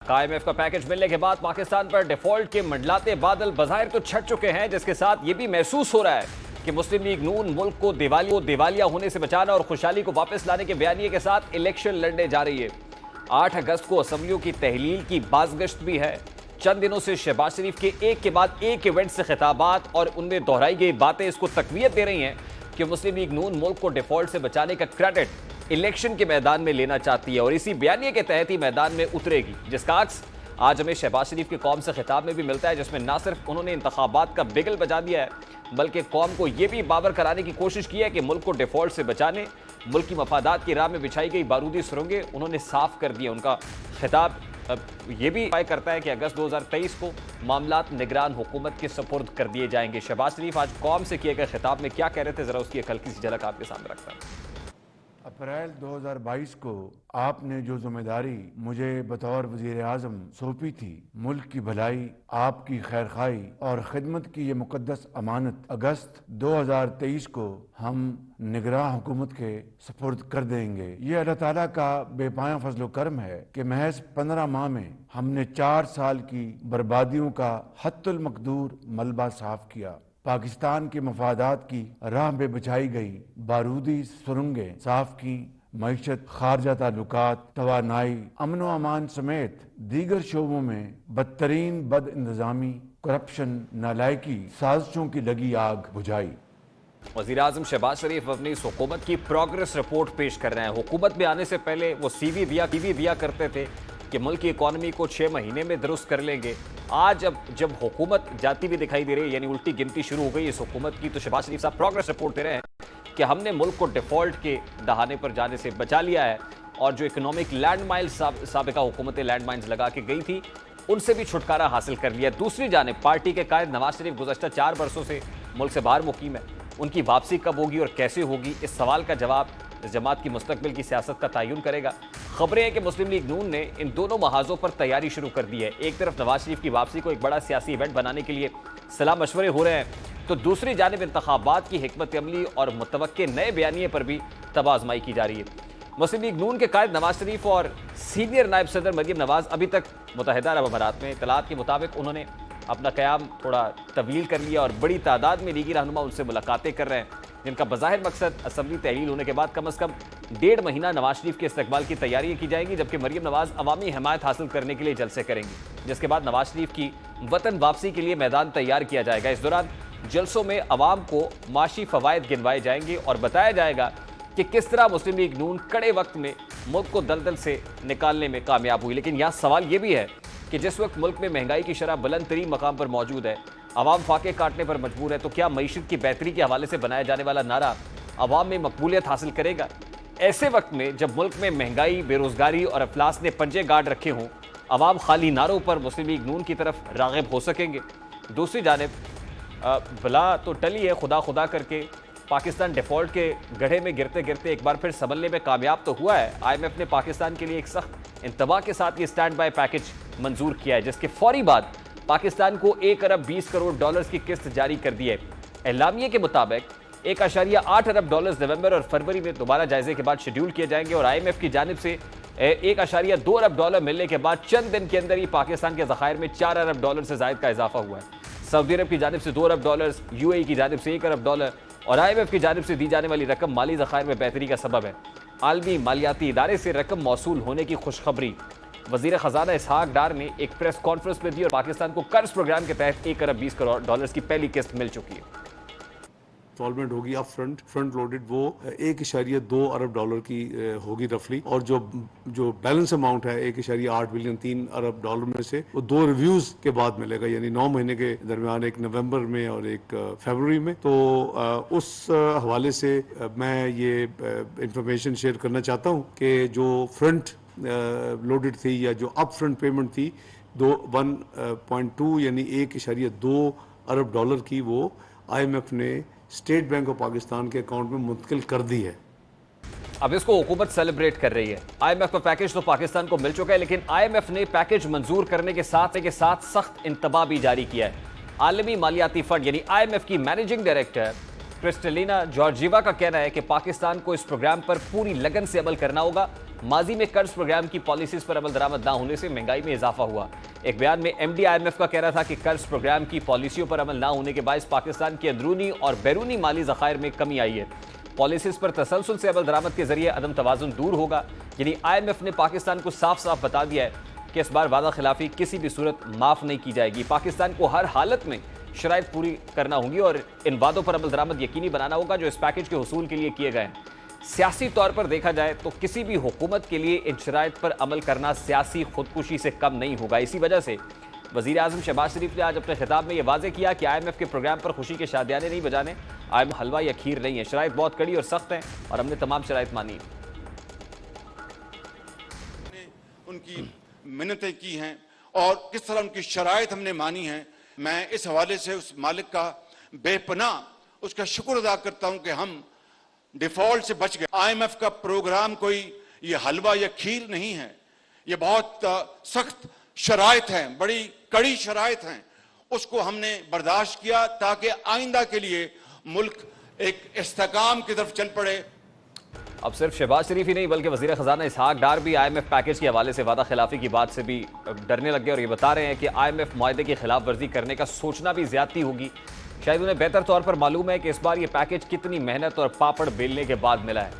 तक। IMF का package मिलने के बाद पाकिस्तान पर डिफॉल्ट के मंडलाते बादल बाज़ाहिर तो छट चुके हैं, जिसके साथ ये भी महसूस हो रहा है कि मुस्लिम लीग नून मुल्क को दिवालिया होने से बचाना और खुशहाली को वापस लाने के बयानिए के साथ इलेक्शन लड़ने जा रही है। 8 अगस्त को असम्बलियों की तहलील की बाज़गश्त भी है। चंद दिनों से शहबाज शरीफ के एक के बाद एक इवेंट से खिताबात और उनमें दोहराई गई बातें इसको तकवीत दे रही हैं कि मुस्लिम लीग नून मुल्क को डिफॉल्ट से बचाने का क्रेडिट इलेक्शन के मैदान में लेना चाहती है और इसी बयानिए के तहत ही मैदान में उतरेगी, जिसका अक्स आज हमें शहबाज शरीफ के कौम से खिताब में भी मिलता है, जिसमें ना सिर्फ उन्होंने इंतखाबात का बिगल बजा दिया है बल्कि कौम को यह भी बावर कराने की कोशिश की है कि मुल्क को डिफॉल्ट से बचाने मुल्क की मफादात की राह में बिछाई गई बारूदी सुरंगें उन्होंने साफ कर दिया। उनका खिताब ये भी तय करता है कि अगस्त 2023 को मामलात निगरान हुकूमत के सपुर्द कर दिए जाएंगे। शहबाज शरीफ आज कौम से किए गए खिताब में क्या कह रहे थे, जरा उसकी एक हल्की सी झलक आपके सामने रखता है। अप्रैल 2022 को आपने जो जिम्मेदारी मुझे बतौर वजीर आजम सौंपी थी, मुल्क की भलाई, आपकी खैरखाई और खिदमत की ये मुकद्दस अमानत अगस्त 2023 को हम निगरान हुकूमत के सपुर्द कर देंगे। ये अल्लाह ताला का बेपाया फजल करम है कि महज 15 माह में हमने 4 साल की बर्बादियों का हत्तुल मकदूर मलबा साफ किया। पाकिस्तान के मफादात की राह में बिछाई गई बारूदी सुरंगें साफ की, मईशत, खारजा ताल्लुकात, तवानाई, अमन व अमान समेत दीगर शोबों में बदतरीन बद इंतजामी, करप्शन, नालायकी, साजिशों की लगी आग बुझाई। वज़ीर आज़म शहबाज शरीफ अपनी इस हुकूमत की प्रोग्रेस रिपोर्ट पेश कर रहे हैं। हुकूमत में आने से पहले वो सीवी दिया करते थे कि मुल्क की इकॉनमी को 6 महीने में दुरुस्त कर लेंगे। आज अब जब हुकूमत जाती भी दिखाई दे रही है, यानी उल्टी गिनती शुरू हो गई इस हुकूमत की, तो शहबाज शरीफ साहब प्रोग्रेस रिपोर्ट दे रहे हैं कि हमने मुल्क को डिफॉल्ट के दहाने पर जाने से बचा लिया है और जो इकोनॉमिक लैंड माइन्स साबिका हुकूमतें लैंड माइन्स लगा के गई थी उनसे भी छुटकारा हासिल कर लिया। दूसरी जानिब पार्टी के कायद नवाज शरीफ गुज़श्ता 4 बरसों से मुल्क से बाहर मुकीम है। उनकी वापसी कब होगी और कैसे होगी, इस सवाल का जवाब इस जमात की मुस्तकबिल की सियासत का तयन करेगा। खबरें हैं कि मुस्लिम लीग नून ने इन दोनों महाजों पर तैयारी शुरू कर दी है। एक तरफ नवाज शरीफ की वापसी को एक बड़ा सियासी इवेंट बनाने के लिए सलाह मशवरे हो रहे हैं, तो दूसरी जानिब इंतखाबात की हिकमत अमली और मुतवक्के नए बयानिए पर भी तबाज़माई की जा रही है। मुस्लिम लीग नून के कायद नवाज शरीफ और सीनियर नायब सदर मरियम नवाज अभी तक मुत्तहिदा अरब अमारात में। इत्तलात के मुताबिक उन्होंने अपना क़याम थोड़ा तवील कर लिया और बड़ी तादाद में लीगी रहनुमा उनसे मुलाकातें कर रहे हैं, जिनका बज़ाहिर मकसद असम्बली तहलील होने के बाद कम से कम 1.5 महीना नवाज शरीफ के इस्तकबाल की तैयारियां की जाएंगी, जबकि मरियम नवाज अवामी हमायत हासिल करने के लिए जलसे करेंगी, जिसके बाद नवाज शरीफ की वतन वापसी के लिए मैदान तैयार किया जाएगा। इस दौरान जलसों में अवाम को माशी फ़वायद गिनवाए जाएंगे और बताया जाएगा कि किस तरह मुस्लिम लीग नून कड़े वक्त में मुल्क को दलदल से निकालने में कामयाब हुई। लेकिन यहाँ सवाल ये भी है कि जिस वक्त मुल्क में महंगाई की शरह बुलंद तरीन मकाम पर मौजूद है, अवाम फाके काटने पर मजबूर है, तो क्या मईशत की बेहतरी के हवाले से बनाया जाने वाला नारा अवाम में मकबूलियत हासिल करेगा? ऐसे वक्त में जब मुल्क में महंगाई, बेरोजगारी और अफलास ने पंजे गाड़ रखे हों, अवाम खाली नारों पर मुस्लिम लीग नून की तरफ राग़िब हो सकेंगे? दूसरी जानिब भला तो टली है खुदा खुदा करके, पाकिस्तान डिफॉल्ट के गड्ढे में गिरते गिरते एक बार फिर संभलने में कामयाब तो हुआ है। IMF ने पाकिस्तान के लिए एक सख्त इंतबा के साथ ये स्टैंड बाय पैकेज मंजूर किया है, जिसके फौरी बाद पाकिस्तान को 1 अरब 20 करोड़ डॉलर्स की किस्त जारी कर दी है। एलामिये के मुताबिक 1.8 अरब डॉलर्स नवंबर और फरवरी में दोबारा जायजे के बाद शेड्यूल किए जाएंगे और IMF की जानिब से 1.2 अरब डॉलर मिलने के बाद चंद दिन के अंदर ही पाकिस्तान के ज़खायर में 4 अरब डॉलर से ज़ायद का इजाफा हुआ है। सऊदी अरब की जानिब से 2 अरब डॉलर्स, UAE की जानिब से 1 अरब डॉलर और IMF की जानिब से दी जाने वाली रकम माली ज़खायर में बेहतरी का सबब है। आलमी मालियाती इदारे से रकम मौसूल होने की खुशखबरी वज़ीर ख़जाना इसहाक डार ने एक प्रेस कॉन्फ्रेंस में दी और पाकिस्तान को कर्ज प्रोग्राम के तहत 1 अरब 20 करोड़ डॉलर्स की पहली किस्त मिल चुकी है। इंस्टॉलमेंट होगी अप फ्रंट लोडेड, वो 1.2 अरब डॉलर की होगी रफली, और जो बैलेंस अमाउंट है 1.8 बिलियन 3 अरब डॉलर में से वो 2 रिव्यूज के बाद मिलेगा, यानी 9 महीने के दरमियान, एक नवंबर में और एक फरवरी में। तो उस हवाले से मैं ये इंफॉर्मेशन शेयर करना चाहता हूँ कि जो फ्रंट लोडेड थी या जो अप फ्रंट पेमेंट थी 1.2 यानी 1.2 अरब डॉलर की, वो IMF ने स्टेट बैंक ऑफ पाकिस्तान के अकाउंट में मुंतकिल कर दी है। अब इसको हुकूमत सेलिब्रेट कर रही है। IMF का पैकेज तो पाकिस्तान को मिल चुका है, लेकिन IMF ने पैकेज मंजूर करने के साथ सख्त इंतबा भी जारी किया है। आलमी मालियाती फंड यानी IMF की मैनेजिंग डायरेक्टर क्रिस्टलिना जॉर्जिवा का कहना है कि पाकिस्तान को इस प्रोग्राम पर पूरी लगन से अमल करना होगा माजी में कर्ज प्रोग्राम की पॉलिसीज पर अमल दरामद ना होने से महंगाई में इजाफा हुआ। एक बयान में एमडी आईएमएफ का कहना था कि कर्ज प्रोग्राम की पॉलिसियों पर अमल ना होने के बायस पाकिस्तान के अंदरूनी और बैरूनी माली ज़खायर में कमी आई है। पॉलिसीज पर तसलसल से अमल दरामद के जरिए अदम तवाजुन दूर होगा। यानी आईएमएफ ने पाकिस्तान को साफ साफ बता दिया है कि इस बार वादा खिलाफी किसी भी सूरत माफ नहीं की जाएगी। पाकिस्तान को हर हालत में शराइत पूरी करना होगी और इन वादों पर अमल दरामद यकीनी बनाना होगा जो इस पैकेज के हुसूल के लिए किए गए हैं। सियासी तौर पर देखा जाए तो किसी भी हुकूमत के लिए इन शराइत पर अमल करना सियासी खुदकुशी से कम नहीं होगा। इसी वजह से वज़ीर आज़म शहबाज शरीफ ने आज अपने खिताब में यह वाज़ेह किया कि आईएमएफ के प्रोग्राम पर खुशी के शादियाने नहीं बजाने। आईएमएफ हलवा या खीर नहीं है, शराइत बहुत कड़ी और सख्त हैं और हमने तमाम शराइत मानी है। उनकी मिन्नतें की हैं और किस तरह उनकी शराइत हमने मानी है। मैं इस हवाले से उस मालिक का बेपनाह उसका शुक्र अदा करता हूं कि हम डिफॉल्ट से बच गए। आईएमएफ का प्रोग्राम कोई ये हलवा या खीर नहीं है, ये बहुत सख्त शराइत हैं, बड़ी कड़ी शराइत हैं। उसको हमने बर्दाश्त किया ताकि आइंदा के लिए मुल्क एक इस्तेकाम की तरफ चल पड़े। अब सिर्फ शहबाज शरीफ ही नहीं बल्कि वज़ीर ख़जाना इसहाक डार भी आईएमएफ पैकेज के हवाले से वादा खिलाफी की बात से भी डरने लग गए और ये बता रहे हैं कि आईएमएफ मुआहदे की खिलाफ वर्जी करने का सोचना भी ज्यादती होगी। शायद उन्हें बेहतर तौर पर मालूम है कि इस बार ये पैकेज कितनी मेहनत और पापड़ बेलने के बाद मिला है।